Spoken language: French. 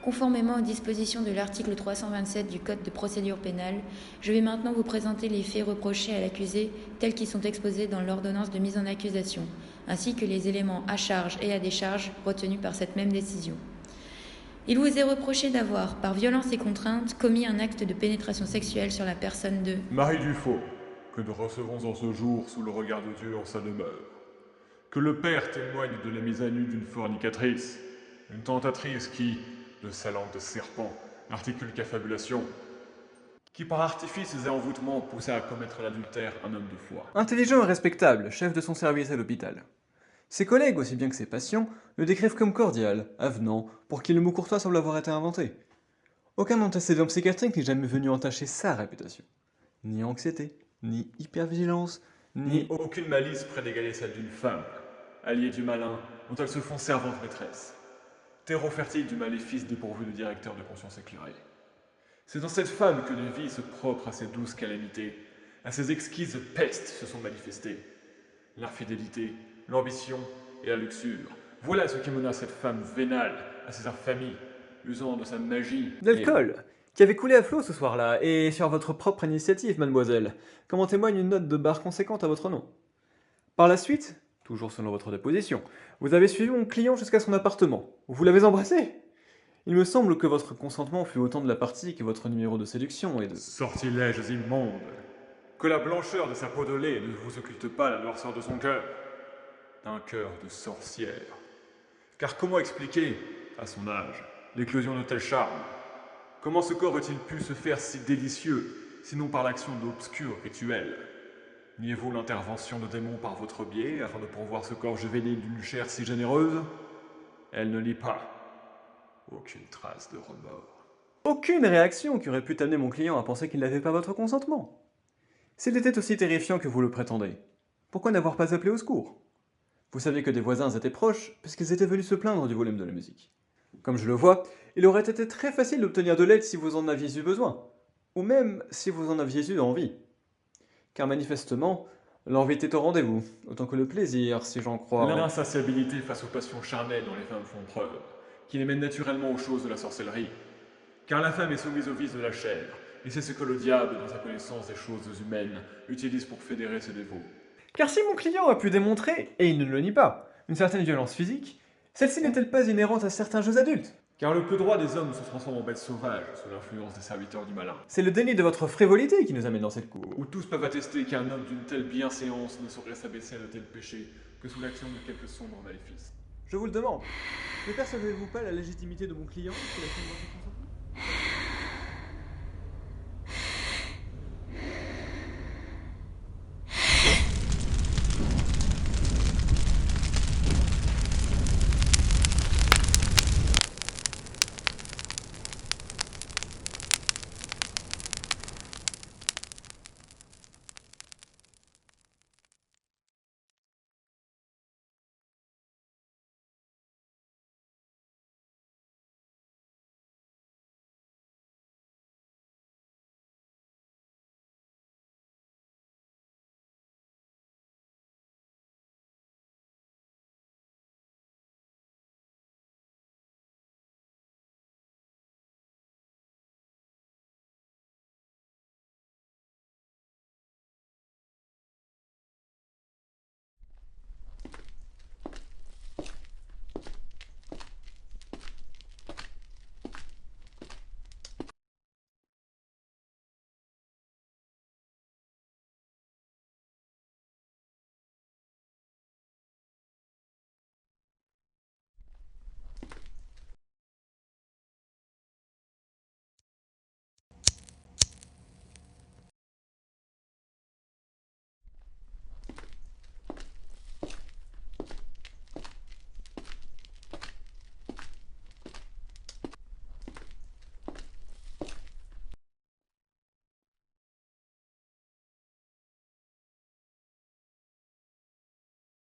Conformément aux dispositions de l'article 327 du Code de procédure pénale, je vais maintenant vous présenter les faits reprochés à l'accusé tels qu'ils sont exposés dans l'ordonnance de mise en accusation, ainsi que les éléments à charge et à décharge retenus par cette même décision. Il vous est reproché d'avoir, par violence et contrainte, commis un acte de pénétration sexuelle sur la personne de Marie Dufaux, que nous recevons en ce jour sous le regard de Dieu en sa demeure. Que le Père témoigne de la mise à nu d'une fornicatrice, une tentatrice qui, de sa langue de serpent, articule qu'affabulation, qui par artifices et envoûtements poussa à commettre l'adultère un homme de foi. Intelligent et respectable, chef de son service à l'hôpital. Ses collègues, aussi bien que ses patients, le décrivent comme cordial, avenant, pour qui le mot courtois semble avoir été inventé. Aucun antécédent psychiatrique n'est jamais venu entacher sa réputation. Ni anxiété, ni hypervigilance, Ni aucune malice près d'égaler celle d'une femme, alliée du malin, dont elles se font servantes maîtresses. Terreau fertile du maléfice dépourvu de directeur de conscience éclairée. C'est dans cette femme que des vices propres à ces douces calamités, à ces exquises pestes se sont manifestés. L'infidélité, l'ambition et la luxure. Voilà ce qui mena cette femme vénale à ces infamies, usant de sa magie. D'alcool, qui avait coulé à flot ce soir-là, et sur votre propre initiative, mademoiselle, comme en témoigne une note de bar conséquente à votre nom. Par la suite, toujours selon votre déposition, vous avez suivi mon client jusqu'à son appartement. Vous l'avez embrassé. Il me semble que votre consentement fut autant de la partie que votre numéro de séduction et de... Sortilèges immondes. Que la blancheur de sa peau de lait ne vous occulte pas la noirceur de son cœur. Un cœur de sorcière. Car comment expliquer, à son âge, l'éclosion de tel charme? Comment ce corps aurait-il pu se faire si délicieux, sinon par l'action d'obscurs rituels? Niez-vous l'intervention de démons par votre biais, afin de pourvoir ce corps juvénile d'une chair si généreuse? Elle ne lit pas. Aucune trace de remords. Aucune réaction qui aurait pu amener mon client à penser qu'il n'avait pas votre consentement. S'il était aussi terrifiant que vous le prétendez, pourquoi n'avoir pas appelé au secours? Vous saviez que des voisins étaient proches, puisqu'ils étaient venus se plaindre du volume de la musique. Comme je le vois, il aurait été très facile d'obtenir de l'aide si vous en aviez eu besoin, ou même si vous en aviez eu envie. Car manifestement, l'envie était au rendez-vous, autant que le plaisir, si j'en crois. L'insatiabilité face aux passions charnelles dont les femmes font preuve, qui les mène naturellement aux choses de la sorcellerie. Car la femme est soumise au vice de la chair, et c'est ce que le diable, dans sa connaissance des choses humaines, utilise pour fédérer ses dévots. Car si mon client a pu démontrer, et il ne le nie pas, une certaine violence physique, celle-ci n'est-elle pas inhérente à certains jeux adultes? Car le peu droit des hommes se transforme en bêtes sauvages sous l'influence des serviteurs du malin. C'est le déni de votre frivolité qui nous amène dans cette cour. Où tous peuvent attester qu'un homme d'une telle bienséance ne saurait s'abaisser à de tels péchés que sous l'action de quelques sombres maléfices. Je vous le demande, ne percevez-vous pas la légitimité de mon client qui a fait votre consentement?